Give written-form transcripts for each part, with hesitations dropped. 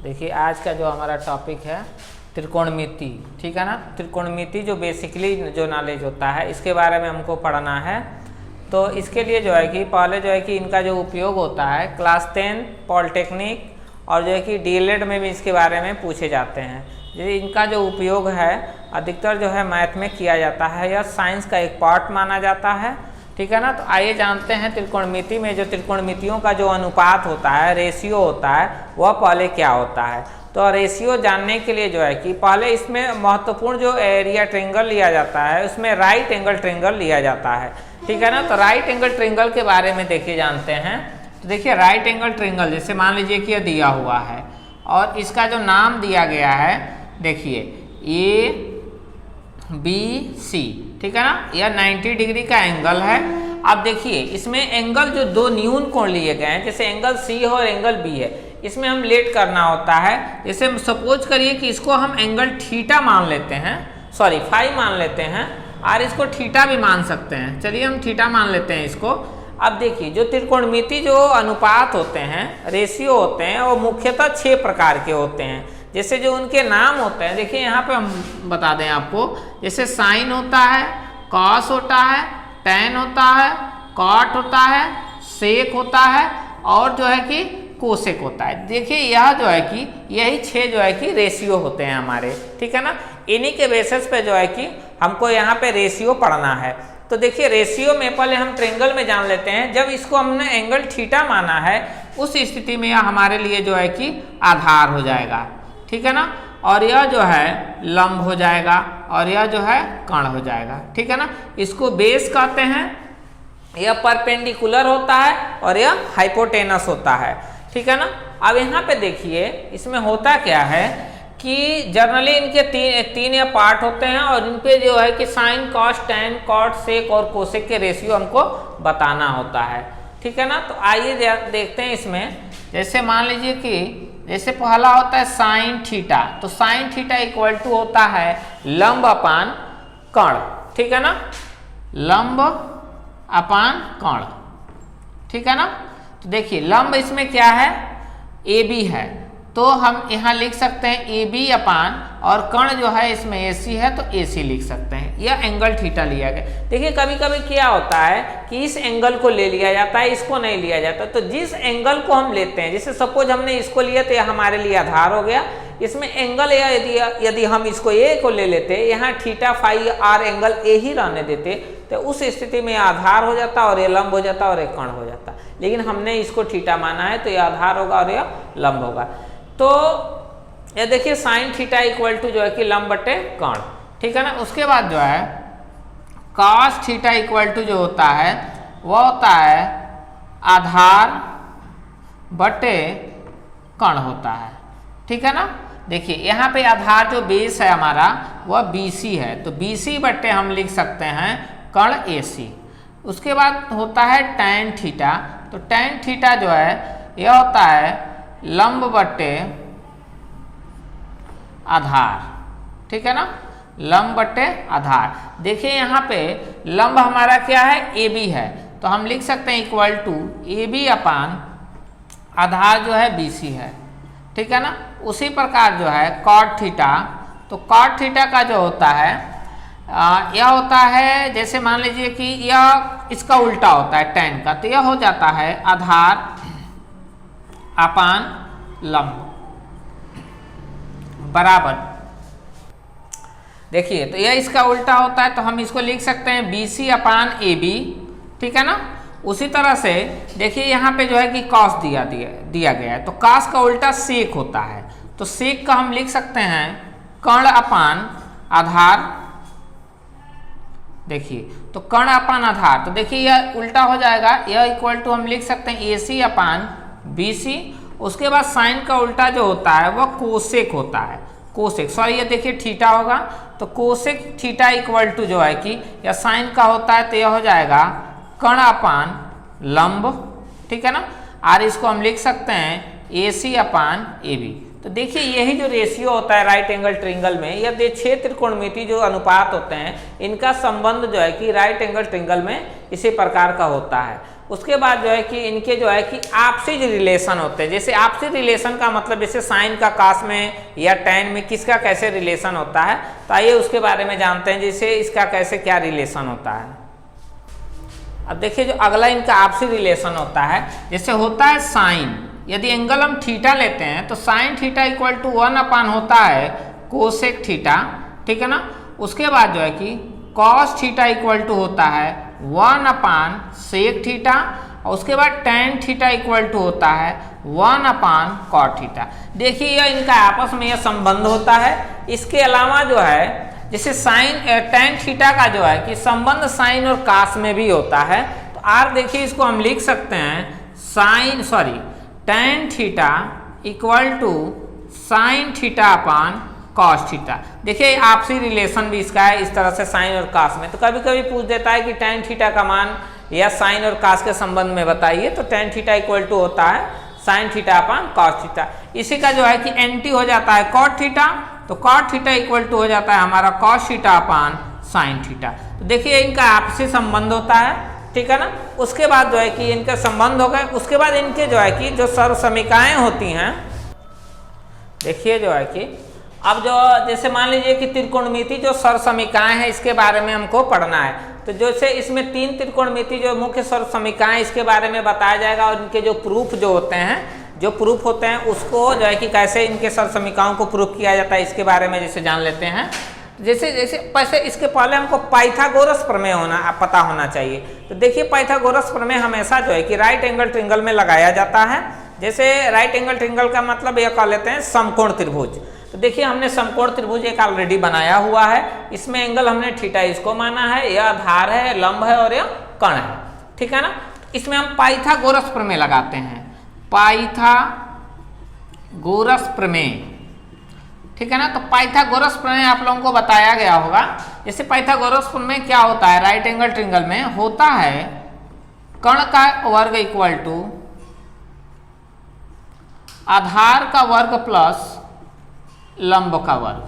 देखिए आज का जो हमारा टॉपिक है त्रिकोणमिति, ठीक है ना। त्रिकोणमिति जो बेसिकली जो नॉलेज होता है इसके बारे में हमको पढ़ना है। तो इसके लिए जो है कि पहले जो है कि इनका जो उपयोग होता है क्लास 10 पॉलिटेक्निक और जो है कि डीएलएड में भी इसके बारे में पूछे जाते हैं। इनका जो उपयोग है अधिकतर जो है मैथ में किया जाता है या साइंस का एक पार्ट माना जाता है, ठीक है ना। तो आइए जानते हैं त्रिकोणमिति में जो त्रिकोणमितियों का जो अनुपात होता है, रेशियो होता है, वह पहले क्या होता है। तो रेशियो जानने के लिए जो है कि पहले इसमें महत्वपूर्ण जो एरिया ट्रायंगल लिया जाता है उसमें राइट एंगल ट्रायंगल लिया जाता है, ठीक है ना। तो राइट एंगल ट्रायंगल के बारे में देखिए जानते हैं। तो देखिए राइट एंगल ट्रायंगल जैसे मान लीजिए कि यह दिया हुआ है और इसका जो नाम दिया गया है देखिए ABC, ठीक है ना। यह 90 डिग्री का एंगल है। अब देखिए इसमें एंगल जो दो न्यून कोण लिए गए हैं, जैसे एंगल C है और एंगल B है, इसमें हम लेट करना होता है। जैसे सपोज करिए कि इसको हम एंगल थीटा मान लेते हैं, सॉरी फाई मान लेते हैं और इसको थीटा भी मान सकते हैं। चलिए हम थीटा मान लेते हैं इसको। अब देखिए जो त्रिकोणमिति जो अनुपात होते हैं, रेशियो होते हैं, वो मुख्यतः 6 प्रकार के होते हैं। जैसे जो उनके नाम होते हैं देखिए यहाँ पे हम बता दें आपको, जैसे साइन होता है, कॉस होता है, टैन होता है, कॉट होता है, सेक होता है और जो है कि कोसेक होता है। देखिए यह जो है कि यही 6 जो है कि रेशियो होते हैं हमारे, ठीक है ना। इन्हीं के बेसिस पे जो है कि हमको यहाँ पे रेशियो पढ़ना है। तो देखिए रेशियो में पहले हम ट्रायंगल में जान लेते हैं। जब इसको हमने एंगल थीटा माना है उस स्थिति में यह हमारे लिए जो है कि आधार हो जाएगा, ठीक है ना। और यह जो है लंब हो जाएगा और यह जो है कर्ण हो जाएगा, ठीक है ना। इसको बेस कहते हैं। यह परपेंडिकुलर होता है और यह हाइपोटेनस होता है, ठीक है ना। अब यहाँ पे देखिए इसमें होता क्या है कि जनरली इनके तीन या पार्ट होते हैं और इन पे जो है कि साइन, कॉस, टैन, कॉट, सेक और कोसेक के रेशियो हमको बताना होता है, ठीक है ना। तो आइए देखते हैं इसमें। जैसे मान लीजिए कि जैसे पहला होता है साइन थीटा, तो साइन थीटा इक्वल टू होता है लंब अपान कर्ण, ठीक है ना। लंब अपान कर्ण, ठीक है ना। तो देखिए लंब इसमें क्या है, AB है, तो हम यहाँ लिख सकते हैं AB अपान और कर्ण जो है इसमें AC है तो AC लिख सकते हैं। यह एंगल थीटा लिया गया। देखिए कभी कभी क्या होता है कि इस एंगल को ले लिया जाता है, इसको नहीं लिया जाता। तो जिस एंगल को हम लेते हैं, जैसे सपोज हमने इसको लिया तो यह हमारे लिए आधार हो गया। इसमें एंगल या यदि हम इसको A को ले लेते, यहाँ theta phi or angle A ही रहने देते, तो उस स्थिति में आधार हो जाता और ये लंब हो जाता और एक कर्ण हो जाता। लेकिन हमने इसको थीटा माना है तो यह आधार होगा और यह लंब होगा। तो ये देखिए साइन थीटा इक्वल टू जो है कि लंब बटे कर्ण, ठीक है ना। उसके बाद जो है कॉस थीटा इक्वल टू जो होता है वह होता है आधार बटे कर्ण होता है, ठीक है ना। देखिए यहाँ पे आधार जो बेस है हमारा वह BC है, तो BC बटे हम लिख सकते हैं कर्ण AC। उसके बाद होता है टैन थीटा, तो टैन थीटा जो है यह होता है लंब बटे आधार, ठीक है ना। लंब बटे आधार। देखिए यहाँ पे लंब हमारा क्या है, AB है, तो हम लिख सकते हैं इक्वल टू AB अपान आधार जो है BC है, ठीक है ना। उसी प्रकार जो है कॉट थीटा, तो कॉट थीटा का जो होता है यह होता है, जैसे मान लीजिए कि यह इसका उल्टा होता है टैन का, तो यह हो जाता है आधार अपान लंब बराबर। देखिए तो यह इसका उल्टा होता है तो हम इसको लिख सकते हैं BC अपान AB, ठीक है ना। उसी तरह से देखिए यहाँ पे जो है कि कॉस दिया गया है, तो कॉस का उल्टा सेक होता है, तो सेक का हम लिख सकते हैं कर्ण अपान आधार। देखिए तो कर्ण अपान आधार, तो देखिए यह उल्टा हो जाएगा, यह इक्वल टू हम लिख सकते हैं AC अपान BC। उसके बाद साइन का उल्टा जो होता है वह कोसेक होता है, कोसेक, सॉरी ये देखिए थीटा होगा, तो कोसेक थीटा इक्वल टू जो है कि यह साइन का होता है तो यह हो जाएगा कर्ण अपान लंब, ठीक है ना। और इसको हम लिख सकते हैं AC अपान AB। तो देखिए यही जो रेशियो होता है राइट एंगल ट्रायंगल में, यह 6 त्रिकोणमिति जो अनुपात होते हैं इनका संबंध जो है कि राइट एंगल ट्रायंगल में इसी प्रकार का होता है। उसके बाद जो है कि इनके जो है कि आपसी रिलेशन होते हैं। जैसे आपसी रिलेशन का मतलब जैसे साइन का कास में या टैन में किसका कैसे रिलेशन होता है, तो आइए उसके बारे में जानते हैं, जैसे इसका कैसे क्या रिलेशन होता है। अब देखिए जो अगला इनका आपसी रिलेशन होता है, जैसे होता है साइन, यदि एंगल हम थीटा लेते हैं तो साइन थीटा इक्वल टू 1 होता है कोसेक थीटा, ठीक है ना। उसके बाद जो है कि कॉस थीटा इक्वल टू होता है 1 सेक थीटा, और उसके बाद टेन थीटा इक्वल टू होता है 1 कॉट थीटा। देखिए यह इनका आपस में यह संबंध होता है। इसके अलावा जो है जैसे साइन टेन थीटा का जो है कि संबंध साइन और कास में भी होता है, तो आर देखिए इसको हम लिख सकते हैं tan theta equal to sine theta upon cos theta. देखिए आपसी रिलेशन भी इसका है इस तरह से साइन और कास में। तो कभी कभी पूछ देता है कि टेन थीटा का मान या साइन और कास के संबंध में बताइए, तो टेन थीटा इक्वल टू होता है sign theta upon cos theta. इसी का जो है कि एंटी हो जाता है कॉट थीटा, तो कॉट थीटा इक्वल टू हो जाता है हमारा cos theta upon sine theta. तो देखिए इनका आपसी संबंध होता है, ठीक है ना। उसके बाद जो है कि इनका संबंध हो गए, उसके बाद इनके जो है कि जो सर्वसमीकाएं होती हैं, देखिए जो है कि अब जो जैसे मान लीजिए कि त्रिकोणमिति जो सर्वसमीकाएं हैं इसके बारे में हमको पढ़ना है। तो जैसे इसमें 3 त्रिकोणमिति जो मुख्य सर्वसमीकाएं इसके बारे में बताया जाएगा, और इनके जो प्रूफ जो होते हैं उसको जो है कि कैसे इनके सर्वसमीकाओं को प्रूफ किया जाता है इसके बारे में जैसे जान लेते हैं। जैसे इसके पहले हमको पाइथागोरस प्रमेय पता होना चाहिए। तो देखिए पाइथागोरस प्रमेय हमेशा जो है कि राइट एंगल ट्रायंगल में लगाया जाता है। जैसे राइट एंगल ट्रायंगल का मतलब यह कह लेते हैं समकोण त्रिभुज। तो देखिए हमने समकोण त्रिभुज एक ऑलरेडी बनाया हुआ है, इसमें एंगल हमने थीटा इसको माना है, यह आधार है, लंब है और यह कर्ण है, ठीक है ना। इसमें हम पाइथागोरस प्रमेय लगाते हैं, पाइथागोरस प्रमेय, ठीक है ना। तो पाइथागोरस प्रमेय आप लोगों को बताया गया होगा। जैसे पाइथागोरस प्रमेय क्या होता है, राइट एंगल ट्रायंगल में होता है कर्ण का वर्ग इक्वल टू आधार का वर्ग प्लस लंब का वर्ग,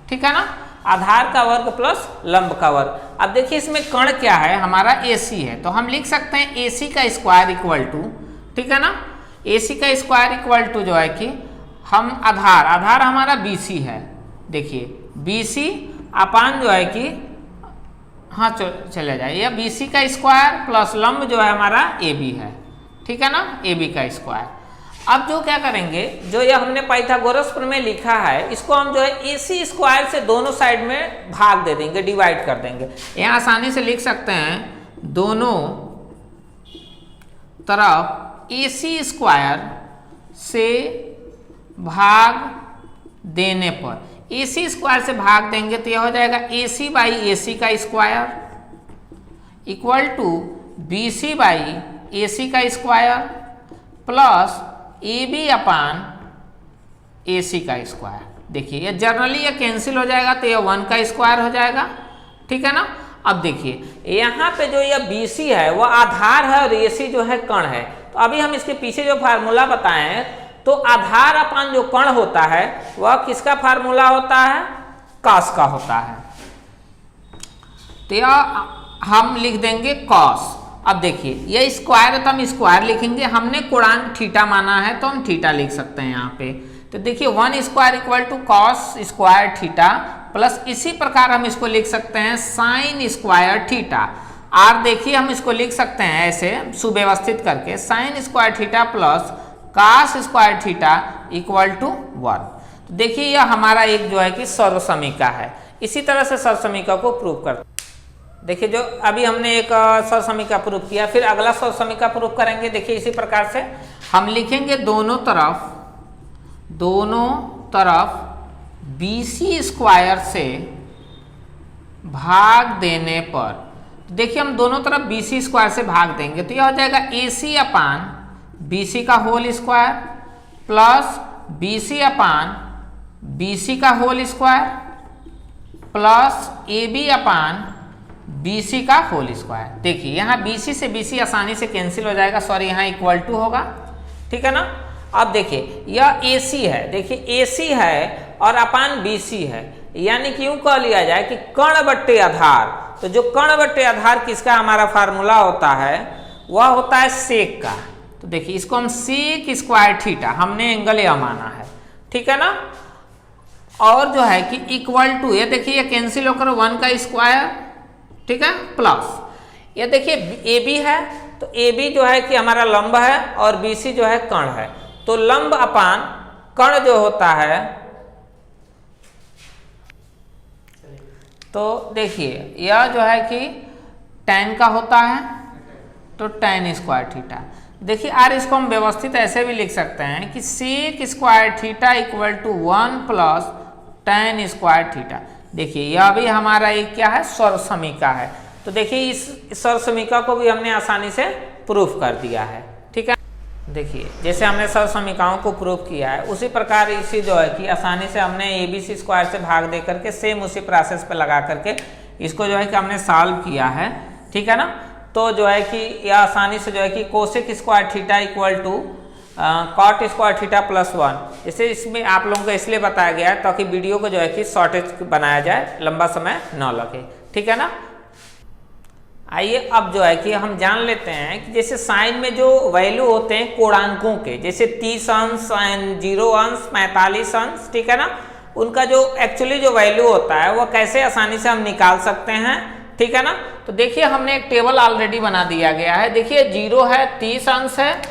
ठीक है ना। आधार का वर्ग प्लस लंब का वर्ग। अब देखिए इसमें कर्ण क्या है, हमारा AC है, तो हम लिख सकते हैं AC का स्क्वायर इक्वल टू, ठीक है ना। AC का स्क्वायर इक्वल टू जो है कि हम आधार हमारा BC है, देखिए BC अपान जो है कि हाँ चले जाए, यह BC का स्क्वायर प्लस लंब जो है हमारा AB है, ठीक है ना, AB का स्क्वायर। अब जो क्या करेंगे, जो ये हमने पाइथागोरस प्रमेय लिखा है इसको हम जो है AC स्क्वायर से दोनों साइड में भाग दे देंगे, डिवाइड कर देंगे। यहाँ आसानी से लिख सकते हैं दोनों तरफ AC स्क्वायर से भाग देने पर, AC स्क्वायर से भाग देंगे तो यह हो जाएगा AC बाई AC का square equal to BC by AC का square plus AB upon AC का स्क्वायर। देखिए ये जनरली ये कैंसिल हो जाएगा तो यह 1 का स्क्वायर हो जाएगा, ठीक है ना। अब देखिए यहाँ पे जो यह BC है वह आधार है और AC जो है कर्ण है। तो अभी हम इसके पीछे जो फार्मूला बताए हैं, तो आधार अपान जो कर्ण होता है वह किसका फार्मूला होता है, कॉस का होता है। तो यह हम लिख देंगे कॉस। अब देखिए यह स्क्वायर है तो हम स्क्वायर लिखेंगे, हमने कोणांक थीटा माना है तो हम थीटा लिख सकते हैं यहाँ पे। तो देखिए 1 square equal to cos square theta plus इसी प्रकार हम इसको लिख सकते हैं साइन स्क्वायर थीटा। आर देखिए हम इसको लिख सकते हैं ऐसे सुव्यवस्थित करके, sine square theta plus cos square theta equal to 1। तो देखिए यह हमारा एक जो है कि सर्वसमीका है। इसी तरह से सर्वसमीका को प्रूव करते हैं। देखिए जो अभी हमने एक सर्वसमीका प्रूफ किया, फिर अगला सर्वसमीका प्रूफ करेंगे। देखिए इसी प्रकार से हम लिखेंगे दोनों तरफ BC स्क्वायर से भाग देने पर, देखिए हम दोनों तरफ BC स्क्वायर से भाग देंगे तो यह हो जाएगा AC अपान BC का होल स्क्वायर प्लस BC अपान BC का होल स्क्वायर प्लस AB अपान BC का होल स्क्वायर। देखिए यहाँ BC से BC आसानी से कैंसिल हो जाएगा, सॉरी यहाँ इक्वल टू होगा, ठीक है ना। अब देखिए यह AC है, देखिए AC है और अपान BC है, यानी कि यूं कह लिया जाए कि कर्ण बट्टे आधार। तो जो कर्ण बट्टे आधार किसका हमारा फार्मूला होता है वह होता है सेक का। तो देखिए इसको हम सेक स्क्वायर थीटा हमने एंगल यह माना है, ठीक है ना। और जो है कि इक्वल टू, ये देखिए ये कैंसिल होकर 1 का स्क्वायर, ठीक है, प्लस ये देखिए ए बी है, तो ए बी जो है कि हमारा लंब है और बी सी जो है कर्ण है। तो लंब अपान कर्ण जो होता है, तो देखिए यह जो है कि tan का होता है, तो tan स्क्वायर थीटा। देखिए आर इसको हम व्यवस्थित ऐसे भी लिख सकते हैं कि sec square theta equal to 1 plus tan square theta. देखिए यह भी हमारा एक क्या है, सर्वसमीका है। तो देखिए इस सर्वसमीका को भी हमने आसानी से प्रूफ कर दिया है, ठीक है। देखिए जैसे हमने सर्वसमीकाओं को प्रूफ किया है, उसी प्रकार इसी जो है कि आसानी से हमने ABC स्क्वायर से भाग दे करके सेम उसी प्रोसेस पे लगा करके इसको जो है कि हमने सॉल्व किया है, ठीक है ना। तो जो है कि यह आसानी से जो है कि cosec square theta equal to cot square theta plus 1, जैसे इसमें आप लोगों को इसलिए बताया गया है ताकि वीडियो को जो है कि शॉर्टेज बनाया जाए, लंबा समय न लगे, ठीक है ना। आइए अब जो है कि हम जान लेते हैं कि जैसे साइन में जो वैल्यू होते हैं कोणांकों के, जैसे 30 अंश, 0 अंश, 45 अंश, ठीक है ना, उनका जो एक्चुअली जो वैल्यू होता है वो कैसे आसानी से हम निकाल सकते हैं, ठीक है ना। तो देखिए हमने एक टेबल ऑलरेडी बना दिया गया है। देखिए 0 है, 30 अंश है,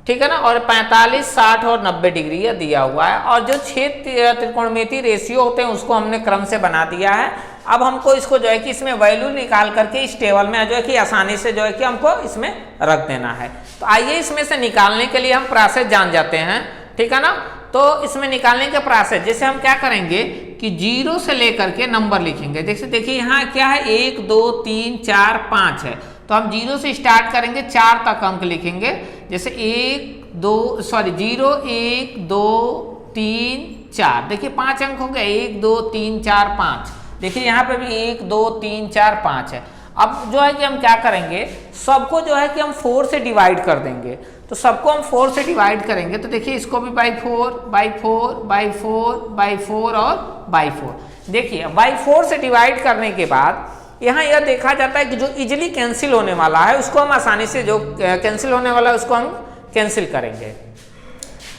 ठीक है ना, और 45, 60 और 90 डिग्री यह दिया हुआ है। और जो 6 त्रिकोणमितीय रेशियो होते हैं उसको हमने क्रम से बना दिया है। अब हमको इसको जो है कि इसमें वैल्यू निकाल करके इस टेबल में जो है कि आसानी से जो है कि हमको इसमें रख देना है। तो आइए इसमें से निकालने के लिए हम प्रोसेस जान जाते हैं, ठीक है ना। तो इसमें निकालने के प्रोसेस जैसे हम क्या करेंगे कि 0 से लेकर के नंबर लिखेंगे। जैसे देखिए यहाँ क्या है, 1 2 3 4 5 है, तो हम 0 से स्टार्ट करेंगे, 4 तक अंक लिखेंगे। जैसे 0 1 2 3 4, देखिए 5 अंक हो गए, 1 2 3 4 5। देखिए यहाँ पे भी 1 2 3 4 5 है। अब जो है कि हम क्या करेंगे, सबको जो है कि हम 4 से डिवाइड कर देंगे। तो सबको हम 4 से डिवाइड करेंगे, तो देखिए इसको भी बाई 4 बाई 4 बाई 4 बाई 4 और बाई 4। देखिए बाई 4 से डिवाइड करने के बाद यहाँ यह देखा जाता है कि जो इजिली कैंसिल होने वाला है उसको हम आसानी से, जो कैंसिल होने वाला है उसको हम कैंसिल करेंगे।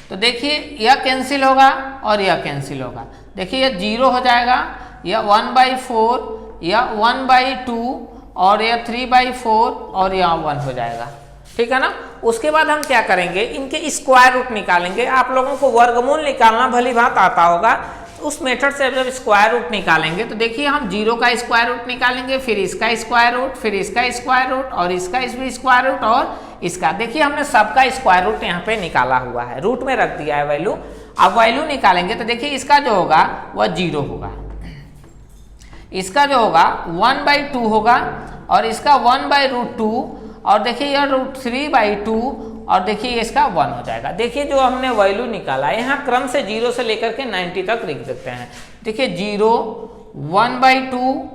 तो देखिए यह कैंसिल होगा और यह कैंसिल होगा। देखिए यह 0 हो जाएगा, यह 1/4, यह 1/2 और यह 3/4 और यह 1 हो जाएगा, ठीक है ना। उसके बाद हम क्या करेंगे, इनके स्क्वायर रूट निकालेंगे। आप लोगों को वर्गमूल निकालना भली भांत आता होगा, उस मेथड से जब स्क्वायर रूट निकालेंगे तो देखिए हम 0 का स्क्वायर रूट निकालेंगे, फिर इसका स्क्वायर रूट, फिर इसका स्क्वायर रूट और इसका भी स्क्वायर रूट और इसका। देखिए हमने सबका स्क्वायर रूट यहाँ पे निकाला हुआ है, रूट में रख दिया है वैल्यू। अब वैल्यू निकालेंगे तो देखिए इसका जो होगा वह 0 होगा, इसका जो होगा 1/2 होगा और इसका 1/√2 और देखिए यह √3/2 और देखिए इसका 1 हो जाएगा। देखिए जो हमने वैल्यू निकाला यहाँ क्रम से 0 से लेकर के 90 तक लिख देते हैं। देखिए 0 1/2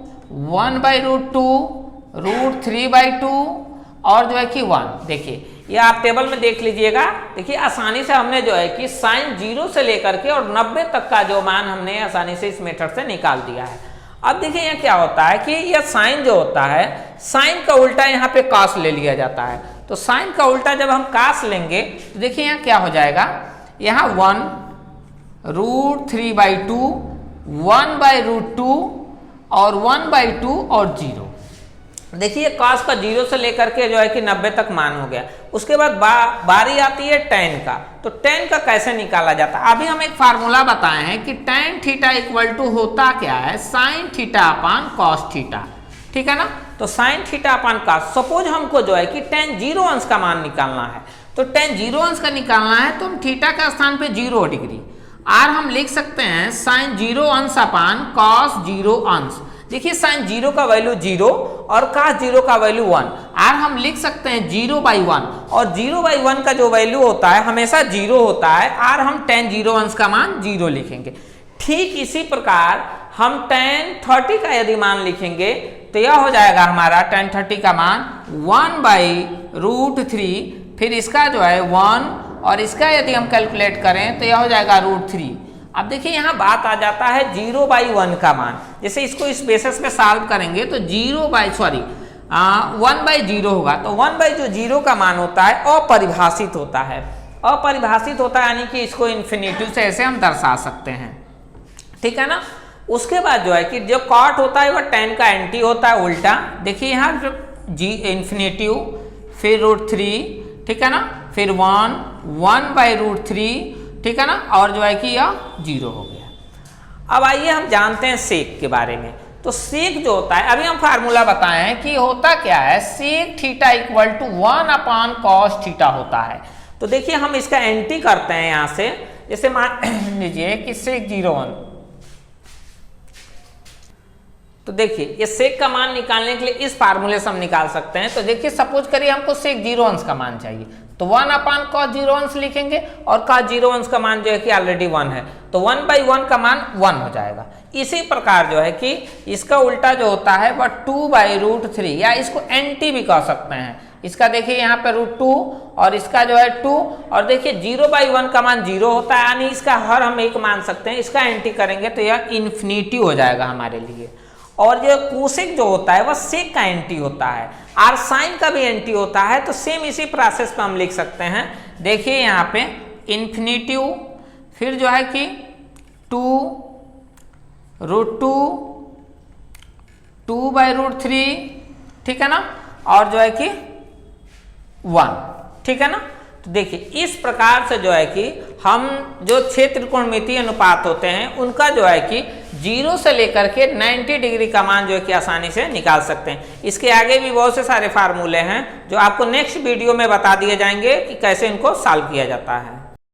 1/√2 √3/2 और जो है कि 1। देखिए ये आप टेबल में देख लीजिएगा। देखिए आसानी से हमने जो है कि साइन 0 से लेकर के और 90 तक का जो मान हमने आसानी से इस मेथड से निकाल दिया है। अब देखिए यहाँ क्या होता है कि यह साइन जो होता है, साइन का उल्टा यहाँ पे कास ले लिया जाता है। तो साइन का उल्टा जब हम कास लेंगे तो देखिए यहाँ क्या हो जाएगा, यहाँ 1 √3/2 1/√2 और 1/2 और 0। देखिए कास का 0 से लेकर के जो है कि 90 तक मान हो गया। उसके बाद बारी आती है tan का। तो tan का कैसे निकाला जाता है, अभी हम एक फार्मूला बताए हैं कि tan थीटा इक्वल टू होता क्या है, sign theta upon cos theta, ठीक है ना। तो sign theta upon cos, suppose हमको जो है कि tan 0 अंश का मान निकालना है, तो tan 0 अंश का निकालना है तो हम थीटा का स्थान पे 0 डिग्री आर हम लिख सकते हैं साइन 0 अंश अपान कॉस 0 अंश। देखिए साइन 0 का वैल्यू 0 और cos 0 का वैल्यू 1, आर हम लिख सकते हैं 0/1 और 0/1 का जो वैल्यू होता है हमेशा 0 होता है, आर हम tan 0 अंश का मान 0 लिखेंगे। ठीक इसी प्रकार हम tan 30 का यदि मान लिखेंगे तो यह हो जाएगा हमारा tan 30 का मान 1/√3, फिर इसका जो है 1 और इसका यदि हम कैलकुलेट करें तो यह हो जाएगा √3। अब देखिए यहाँ बात आ जाता है 0/1 का मान। जैसे इसको इस बेसिस पे सॉल्व करेंगे तो 1/0 होगा, तो 1/0 का मान होता है अपरिभाषित होता है, अपरिभाषित होता है, यानी कि इसको इन्फिनेटिव से ऐसे हम दर्शा सकते हैं, ठीक है ना। उसके बाद जो है कि जो कॉट होता है वह tan का एंटी होता है, उल्टा। देखिए यहाँ जी इन्फिनेटिव, फिर √3, ठीक है ना, फिर 1/√3, ठीक है ना, और जो है कि यह 0 हो गया। अब आइए हम जानते हैं सेक के बारे में। तो सेक जो होता है, अभी हम फार्मूला बताए हैं कि होता क्या है, sec theta equal to 1/cos theta होता है। तो देखिए हम इसका एंटी करते हैं यहाँ से, जैसे मान लीजिए कि सेक 0,1, तो देखिए ये सेक का मान निकालने के लिए इस फार्मूले से हम निकाल सकते हैं। तो देखिए सपोज करिए हमको सेक 0 का मान चाहिए, तो 1/cos 0 लिखेंगे, और cos 0 का मान जो है कि ऑलरेडी 1 है, तो 1/1 का मान 1 हो जाएगा। इसी प्रकार जो है कि इसका उल्टा जो होता है वह 2/√3, या इसको एंटी भी कह सकते हैं। इसका देखिए यहाँ पे √2 और इसका जो है 2, और देखिए 0/1 का मान 0 होता है, यानी इसका हर हम एक मान सकते हैं। इसका एंटी करेंगे तो यह इन्फिनिटी हो जाएगा हमारे लिए। और जो कोसेक जो होता है वह सेक का एंटी होता है, और साइन का भी एंटी होता है। तो सेम इसी प्रोसेस पे हम लिख सकते हैं। देखिए यहाँ पे इन्फिनिटिव, फिर जो है कि 2√2, 2/√3, ठीक है ना, और जो है कि 1, ठीक है ना। तो देखिए इस प्रकार से जो है कि हम जो 6 त्रिकोणमितीय अनुपात होते हैं उनका जो है कि 0 से लेकर के 90 डिग्री का मान जो है कि आसानी से निकाल सकते हैं। इसके आगे भी बहुत से सारे फार्मूले हैं जो आपको नेक्स्ट वीडियो में बता दिए जाएंगे कि कैसे इनको सॉल्व किया जाता है।